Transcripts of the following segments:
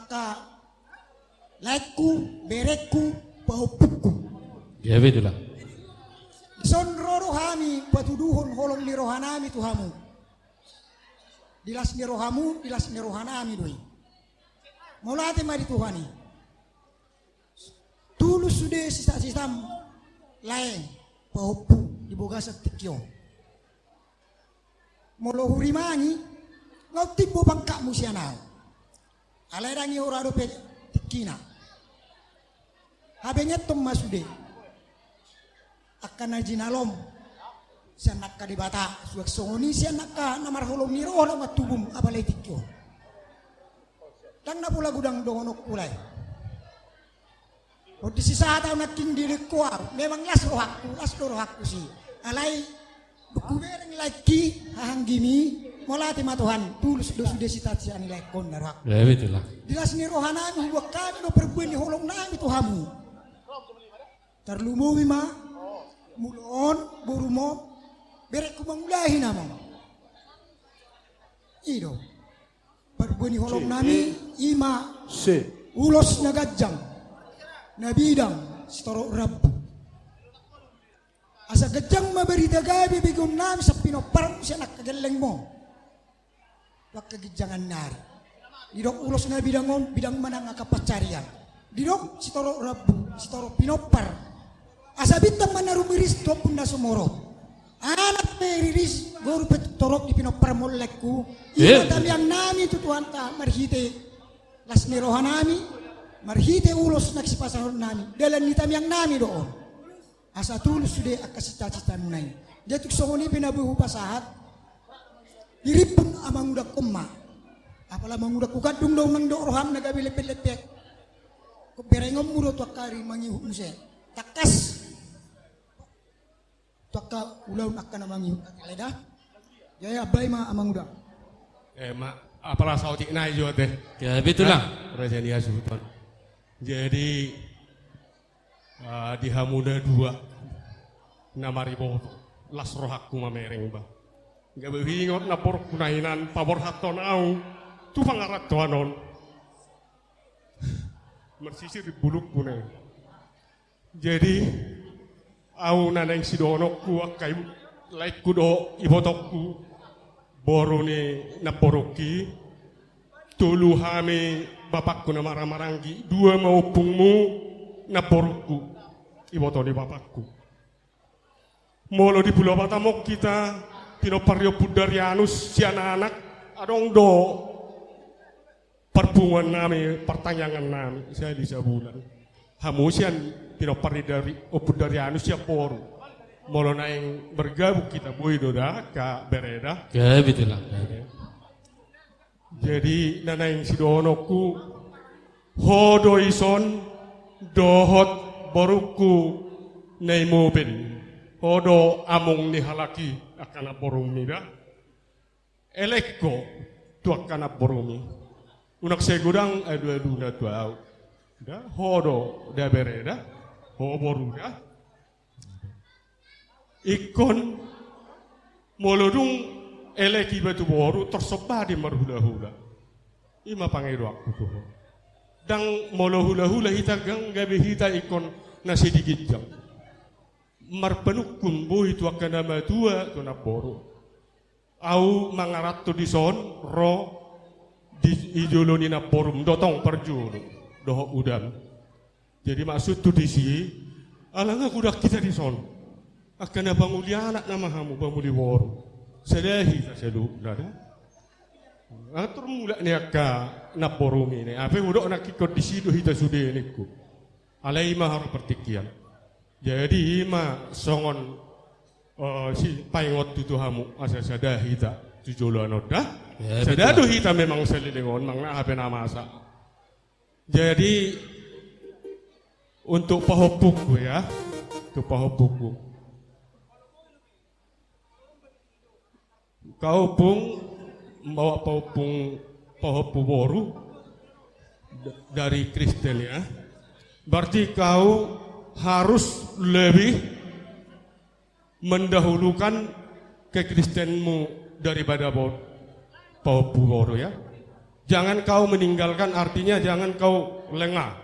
Taka laikku, berekku, pahupuku. Ya betul lah. Son rohani patuduhon holong ni rohanami Tuhamu. Dilas ni rohamu, dilas ni rohanami doi. Mulate mari Tuhani. Tulus sudah sisa-sisam lain pahupu diboga sa tikyo. Molo hurimani ngau tibo bangkakmu sianau. Alai rangi ora do pe tikina. Habenya tom masude. Akan najinalom siya nakadibata suwag songoni siya naka namarholong niro na matubum abalay tikyo lang na pula gudang dongonok kulay o di sisa ataw naking diri ko memang las rohakku si alay bukubereng lagi hahanggini molati matuhan tulus do sudah sitat siya nilai kon na rohakku Ya betul lah. dilas ni rohanami huwag kami no perbuan ni holong nami Tuhamu terlumuwi ma mulon burumo berek kumangulahi namang ido parbuni holong nami ima ulos na gajang na bidang storo rab asa gajang maberita gabi bigong nami sa pinoparang siya nakagaleng mo wag kagijangan nari didok ulos na bidangon bidang manang akapacarian didok storo rab storo pinopar asa bintang manarumiris to pun na sumorot. Anak periris guru petorok di pinopar molekku. Ina tamyang nami tutuan ta marhite las ni rohanami marhite ulos naksipasahon nami. Dalan ni tamyang nami doon. Asa tulus sude akasita-cita nunay. Jatuk songoni pinabuhu pasahat. Diripun amang udak umma. Apala mangudak kukadung daw nang do roham nagabilepet-lepet. Kuberengom muro tuakari mangihu muse. Takas taka ulau akan amang yuk leda jaya bay ma amang uda ma apalah sautik naik juga deh Ya betul lah. Rajania Sultan jadi di Hamuda 2 namari boto las rohakku mamereng ba nggak behingot napor kunainan pabor haton au tu pangarat tuanon mersisir di buluk kunai jadi au naneng sidonokku akai laikku do ibotokku borone naporoki tulu hame bapakku na marang-maranggi dua maupungmu naporokku ibotoni bapakku molo di Pulau Batamok kita pinopario pudarianus si anak-anak adong do perpungan nami pertanyangan nami saya di sabulan hamusian pinopari dari opudarianus ya poru molo naeng bergabung kita boy doda ka bereda Ya betul lah. jadi nanaeng sidonoku hodo ison dohot boruku nei moben hodo among ni halaki akana borong nida elekko tu akana borong unak segudang adu na tuau da hodo da bereda ho boruda ikon molodung eleki batu boru tersebar di marhula-hula ima pangeru aku tuh dang molo hula-hula hita gang gabe hita ikon nasi dikit jam marpenukun boy tu akan nama tua tu na boru au mangarat tu di son ro di ijoloni na borum dotong perjulu doh udan jadi maksud tu di sini alangga kudak kita di son akan abang ulia anak nama kamu bamuli boru selahi selu nada atur mula ni akka na borum ini apa udah nak ikut di situ hita sudah niku alai mah harus pertikian jadi ima songon si paingot tu hamu asa sada hita tujolo anoda sadadu hita memang selilingon mangna apa nama asa jadi untuk pahopuku ya ke pahopuku kau pun membawa pahopu boru dari Kristen ya berarti kau harus lebih mendahulukan kekristenmu daripada pahopu boru ya Jangan kau meninggalkan, artinya jangan kau lengah.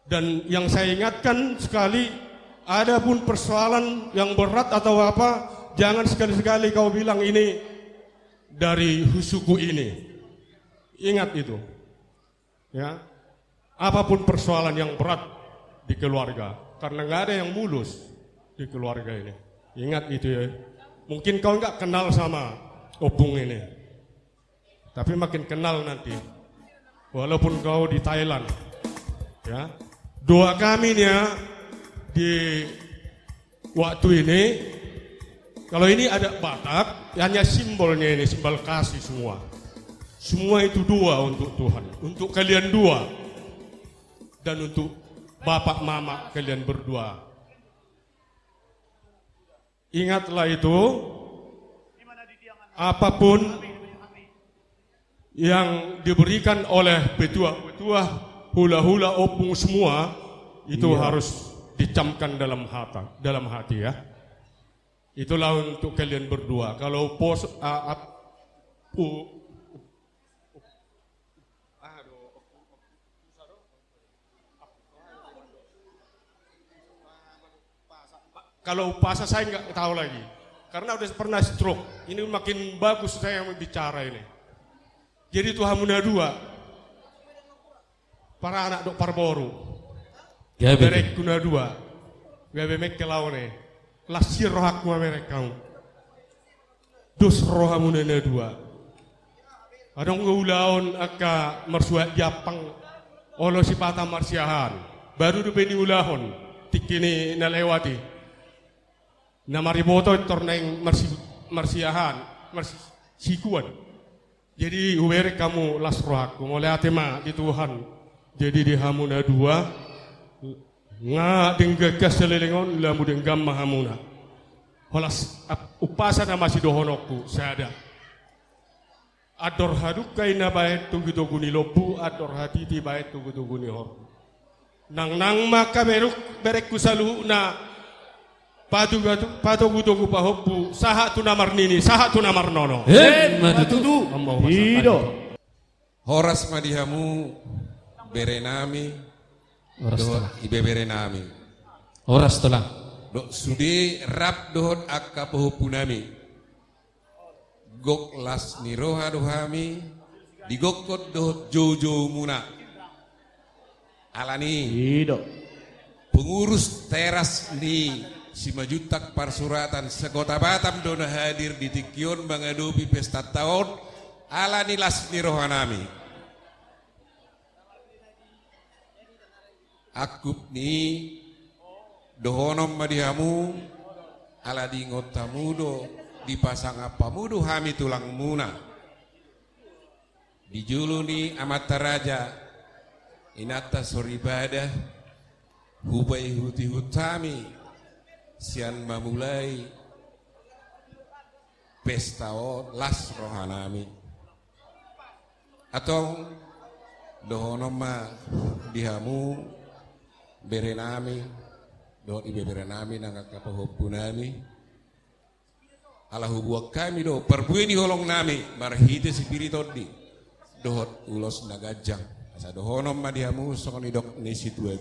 Dan yang saya ingatkan sekali, ada pun persoalan yang berat atau apa, jangan sekali-sekali kau bilang ini dari suku ini. Ingat itu. Ya. Apapun persoalan yang berat di keluarga, karena nggak ada yang mulus di keluarga ini. Ingat itu ya. Mungkin kau nggak kenal sama opung ini, tapi makin kenal nanti. Walaupun kau di Thailand, ya. Doa kami nih ya, di waktu ini, kalau ini ada Batak, hanya simbolnya ini, simbol kasih semua. Semua itu doa untuk Tuhan, untuk kalian dua, dan untuk bapak mama kalian berdua. Ingatlah itu, apapun yang diberikan oleh petua-petua, hula-hula, opung semua, itu harus dicamkan dalam hati ya. Itulah untuk kalian berdua. Kalau kalau puasa saya nggak tahu lagi, karena udah pernah stroke. Ini makin bagus saya yang bicara ini. Jadi Tuhan Muna dua, para anak dok parboru, mereka guna dua, gawe mereka lawane, lasir rohakmu mereka, dos rohamu nene dua. Adong gaulaon aka mersuat Japang, olo si patah marsiahan, baru dupeni ulahon, tikini nalewati. Namariboto torneng marsiahan, marsikuan. Jadi uwere kamu las rohaku, mulai atema di Tuhan. Jadi di hamuna dua, nga denggegas selelengon lamu denggam mahamuna. Holas upasa na masih dohonokku sada. Ador haduk kaina baet tugu tugu ni lobu, ador hatiti baet tugu tugu ni hor. Nang maka berek kusalu na patugu pahoppu saha tu namar nini, saha tu namar nono. Matutu. Hido. Horas madihamu berenami. Oras Dohot telah. ibe berenami. Oras telah. Dok sude rap dohot akka pohopunami. Gok las niroha dohami. Digokot dohot jojo muna. Alani. Hido. Pengurus teras ni Simajutak Parsuratan sekota Batam dona hadir di Tikion menghadapi pesta tahun ala nilas nirohanami. Akup ni dohonom madihamu ala di ngotamudo dipasang apa mudo hami tulang muna. Dijuluni amata raja inata soribada hubai huti hutami. Sian memulai pesta las rohanami atau dohonoma dihamu berenami dohon ibe berenami nangka kapahopunami ala hubuak kami do perbueni holong nami marhite spiritodi dohot ulos nagajang asa dohonom dihamu sokoni dok nesi tua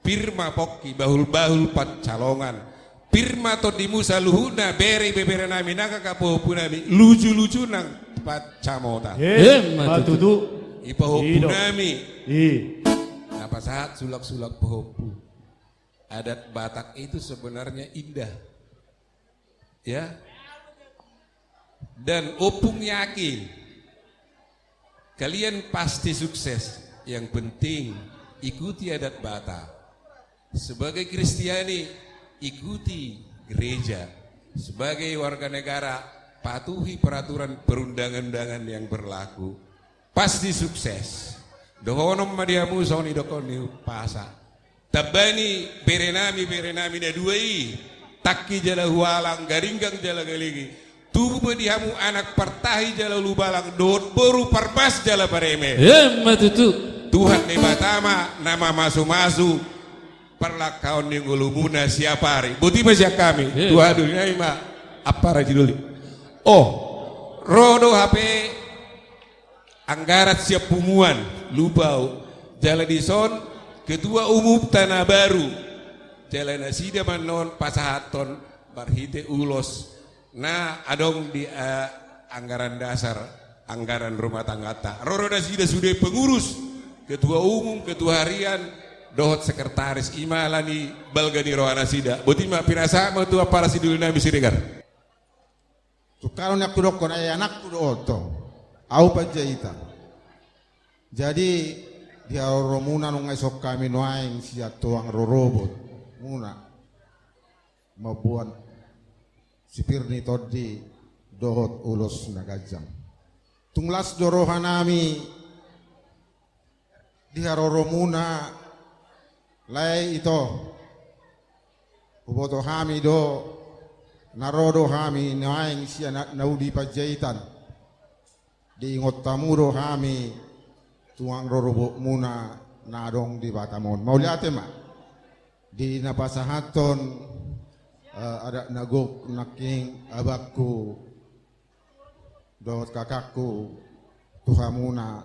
Pirma pokki bahul-bahul pat calongan. Pirma to di musa luhuna beri bebere nami naga kapopu nami lucu-lucu nang pat camota. Matutu. Ipahopu nami. Napa saat sulak-sulak pohopu. Adat Batak itu sebenarnya indah. Ya. Dan opung yakin kalian pasti sukses. Yang penting ikuti adat Batak. Sebagai Kristiani, ikuti gereja. Sebagai warga negara, patuhi peraturan perundang-undangan yang berlaku. Pasti sukses. Dohonom madiamu soni dokoni pasa. Tabani berenami na duai. Taki jala hualang garinggang jala galigi. Tubuh madiamu anak partahi jala lubalang dot boru parpas jala pareme. Matutu. Tuhan ne batama nama masu-masu. Perla kaon yang ulumuna siapa hari buti masih kami Tuhan dunia ima apa raji dulu rodo HP anggarat siap pumuan lubau jalan dison ketua umum Tanah Baru jalan asida manon pasahaton barhite ulos nah adong di anggaran dasar anggaran rumah tangga ta roro dasida sudah pengurus ketua umum ketua harian dohot sekretaris imalani balgani rohana sida botima pirasa mau tua para sidul nabi siregar tukaron aku dokon ay anak ku oto au pajaita jadi dia romuna nung esok kami noaing siya tuang rorobot muna mabuan sipirni todi dohot ulos nagajang tunglas dorohanami diharoromuna lay ito uboto hami do narodo hami naing siya naudi pajaitan diingot tamuro hami tuang rorobo muna nadong di Batamon mauliate ma di napasahaton ada nagok naking abakku dot kakakku tuhamuna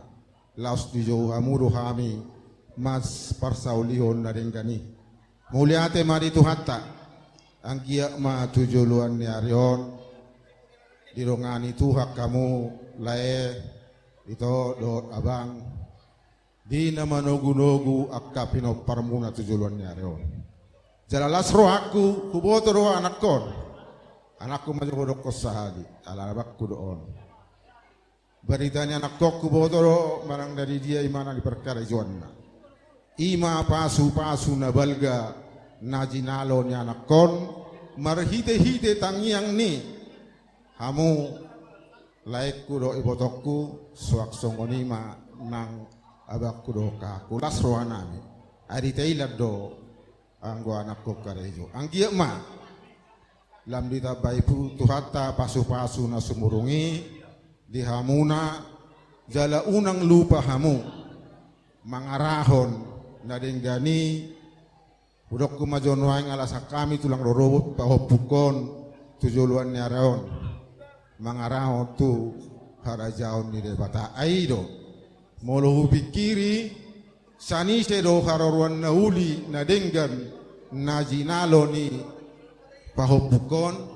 laos di jauh hamuro hami mas parsaulihon na rin gani muliate mari tuhatta ang giyak ma tujuluan ni Arion dirongani tuhak kamu lae ito dot abang di na manogu-nogu akka pinoparmuna tujuluan ni Arion jalalas roh aku kuboto roh anakku majukodok ko sahadi alalabak ko doon beritanya anak kokku botoro marang dari dia imana di perkara juanna ima pasu na balga na jinalo ni anak kon marhite tangiang ni hamu laikku do ibotokku suak songonima nang abakku do kaku las rohanami adi tailad do anggo anak ko karejo anggia ma lam ditabaipu tuhata pasu na sumurungi di hamuna jala unang lupa hamu mangarahon na denggani udok kumajon waing alasa kami tulang rorobot pahopukon tujuluan ni araon mangarahon tu harajaon ni debata aido molo pikiri sani sedo haroruan nauli na denggan na jinalo ni pahopukon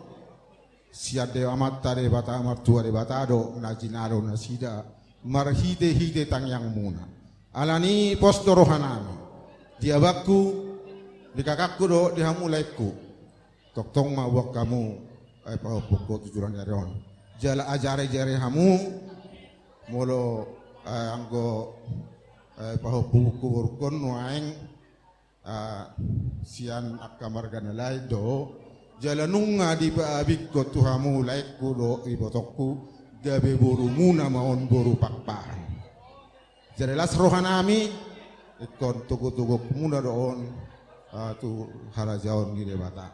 siade amat tare bata amat tua de batado na jinaro na sida marhide tangyang muna alani posto rohanami diabakku di kakakku do di hamulaiku toktong mawak kamu ay pahopoko tujuran yaron jala ajare hamu molo anggo pahopoko urkon nuaing sian akamargana lai do jalanunga di baabik ko tuhamu laikku do ibotokku gabe boru muna maon boru pakpahan jelas rohanami ikon tugu muna doon tu harajaon gide bata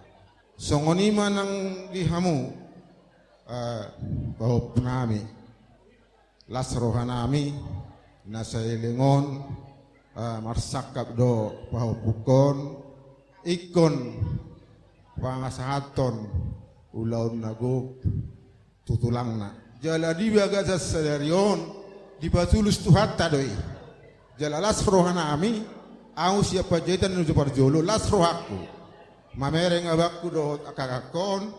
songoni manang dihamu bahop nami las rohanami nasailingon marsakap do bahopukon ikon pangasahaton ulaun nagok tutulang na jala di bagasas sadarion di batulus tuhatta doi jala las rohana ami au siapa jaitan nuju parjolo las rohaku mamereng abakku do akakakon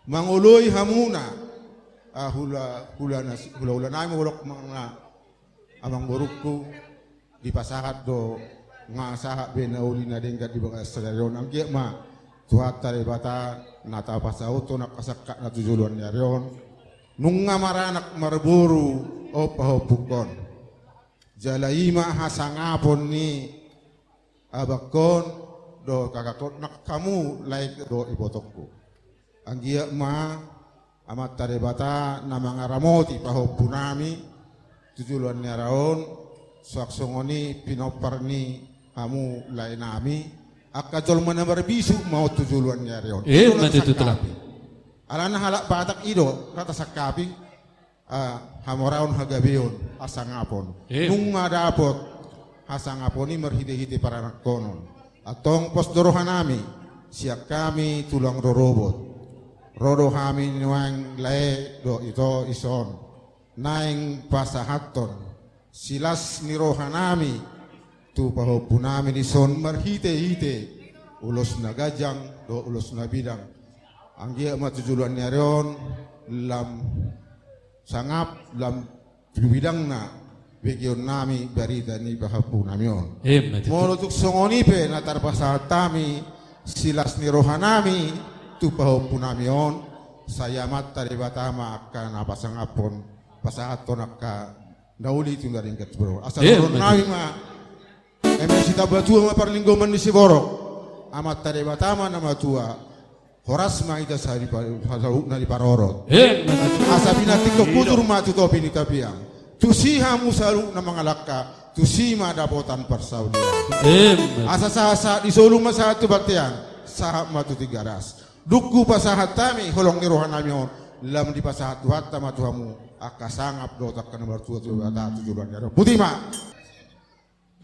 mangoloi hamuna hula nami wolok mga amang borukku di pasahat do ngasaha benauli na dengkat di bagasas sadarion ang kiyak ma tuhatta de bata nata pasauto nak kasakka na tujuluan yarion nunga maranak marburu opahopukon jalaima hasangapon ni abakon do kakakon nak kamu laik do ibotokku anggia ma amat tare bata namangaramoti pahopunami tujuluan yaraon suaksongoni pinoparni kamu lainami akajol mana berbisu mau tujuluan yarion mati tutula alana halak batak ido kata sakapi hamoraon hagabeon asangapon nunga dapot asangaponi merhide-hide para anak konon atong pos dorohanami siak kami tulang rorobot rodo kami nuang lae do ito ison naing pasahaton silas ni rohanami tu pahopunami ni son marhite-hite ulos na gajang do ulos na bidang anggia matujuluan niarion lam sangap lam bidang na begyon nami berita ni pahopunami on molotuk songonipe na tarpasatami silas ni rohanami tu pahopunami on sayamat taribatama akan napasangapon pasahaton akka nauli tu dari ingat bro asal rohanami ma emesita batua ma parlinggoman di Siborok amat taribatama nama tua horas ma ita sari na di parorot asa binati ko kutur ma tu topi ni tapiang tu siha musalu na mga lakka tu sima dapotan persaudian asa sasa di solong masahatu baktian sahab matu tigaras duku pasahat tami holong ni rohanami on lam di pasahat tuhat tama tuhamu akasangap dotak ka nomor tua tujuan yaro putima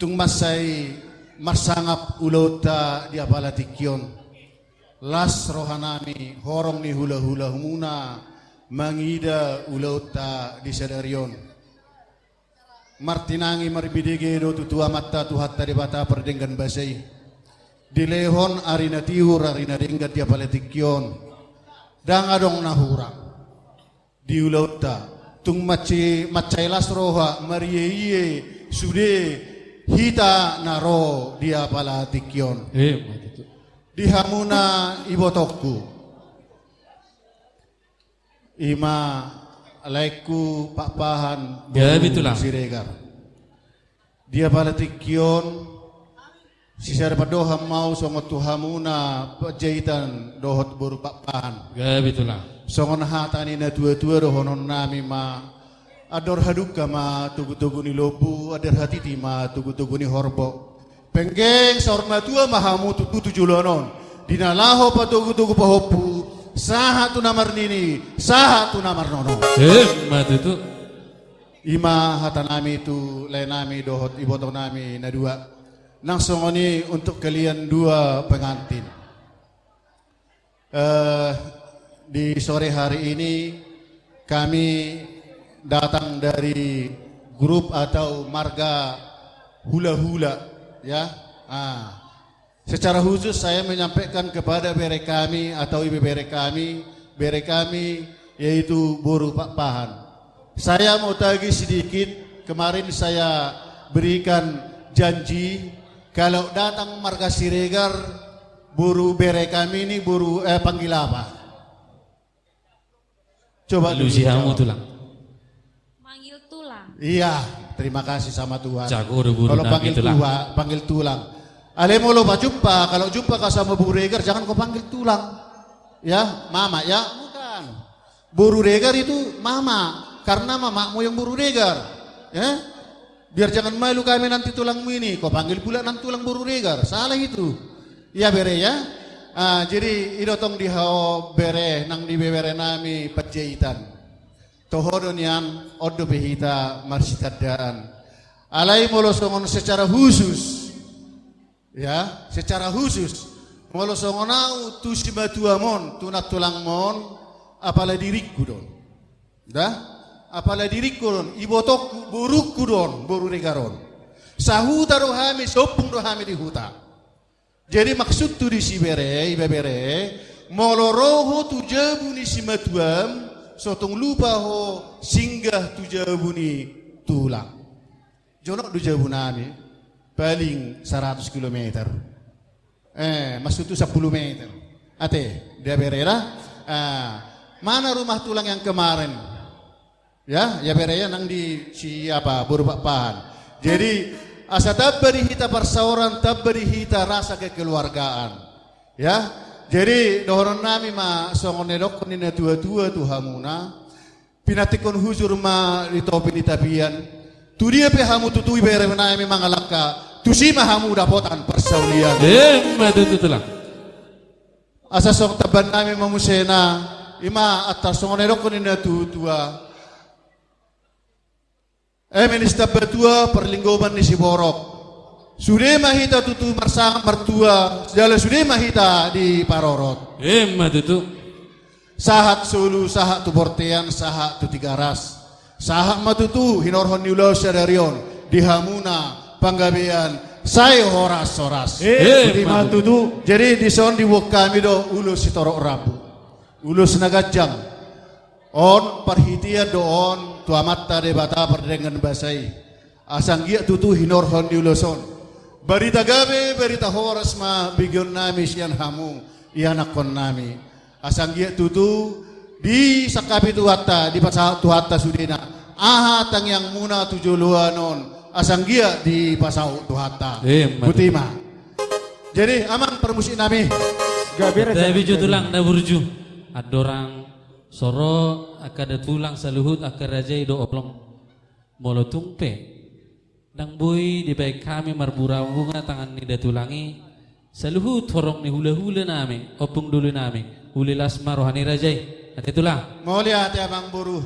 tung masay marsangap ulota di apalatikyon las rohanami horong ni hula-hula muna mangida ulota di sadarion martinangi marbidege do tutua mata tuhat tadi bata perdenggan basay dilehon arina tiur arina denggat dia paletikyon dangadong nahura diulauta tung macai las roha mariye sude hita naro dia paletikyon dihamuna ibotokku ima alaiku Pak Pahan Siregar dia paletikyon sisar padoha mau songot tuhamuna pajahitan dohot boru Pak Pahan songon hatani na tua-tua dohonon nami ma ador haduka ma tugu-tugu ni lobu adar hatiti ma tugu-tugu ni horbo penggeng sorma tua mahamu tutu julonon dinalaho pa tugu-tugu pahopu saha tu namar nini saha tu namar nono matutu ima hatanami tu lainami dohot iboto nami na dua nang songoni untuk kalian dua pengantin di sore hari ini kami datang dari grup atau marga hula-hula ya secara khusus saya menyampaikan kepada bere kami atau ibu bere kami yaitu Boru Pak Pahan. Saya mau tagih sedikit, kemarin saya berikan janji kalau datang marga Siregar Boru bere kami ini Boru panggil apa? Coba Lusihamu tulang. Manggil tulang. Iya, terima kasih sama Tuhan. Kalau panggil tulang. Alemo lo jumpa, kalau jumpa kau sama Bu Regar jangan kau panggil tulang. Ya, mama ya, bukan. Bu Regar itu mama, karena mamamu yang Bu Regar. Ya. Biar jangan malu kami nanti tulangmu ini, kau panggil pula nanti tulang Bu Regar. Salah itu. Ya bere ya. Jadi idotong di hao bere nang di bere nami pajahitan. Tohodon yang odo behita marsitadaan. Alai molosongon secara khusus. Ya, secara khusus molosongonau tu sibatuamon tunat tulang mon apala diriku don. Dah? Apala diriku don, ibotok burukku don, boru regaron. Sahuta rohami sopung rohami di huta. Jadi maksud tu di sibere, ibebere, moloroho tu jabuni simatuam, sotong lupa ho singgah tu jabuni tulang. Jonok tu jabunami. Paling 100 km. Maksud itu 10 meter. Ate, dia berera. Mana rumah tulang yang kemarin? Ya berera nang di siapa? Boru Pak Pahan. Jadi asa tabbari hita persauran, tabbari hita rasa kekeluargaan. Ya. Jadi dohoron nami ma songonedok ni na tua-tua tuhamuna. Pinatikon huzur ma ditopi di tapian. Tu dia pe hamu tutui bere menai memang alaka. Tu si mahamu dapotan persaulian. Matutulang. Asa sok taban nami mamusena ima atas songonero konina tua. Minista bertua perlinggoman ni Siborok. Sudah mahita tutu marsang mertua. Segala sudah mahita di Parorot. Matutu. sahat sulu, sahat tu bortean, sahat tu tiga ras. Sahat matutu hinorhon niulau syadarion, dihamuna, panggabean, saya horas-horas. Budi matutu. Jadi di son di wok kami do ulus sitorok rabu. Ulus nagajang. On parhitia do on tuamatta de bata perdengan basai. Asanggia tutu hinorhon diuluson. Berita gabe, berita horas ma bigyon nami siyan hamung, ianakon nami. Asanggia tutu di sakapi tuhatta, di pasal tuhatta sudina. Aha tang yang muna tujuluanon. Asanggia di pasal tuhatta. Butima. Jadi aman permusik nami. Tapi ju tulang na burju. Ada orang soro akada tulang saluhut akar raja ido oplong molo tungpe. Dang boy di baik kami marbura bunga tangan ni datulangi saluhut horong ni hula-hula nami opung dulu nami huli lasma rohani rajai. Ada tulang. Mau lihat ya Bang Buru.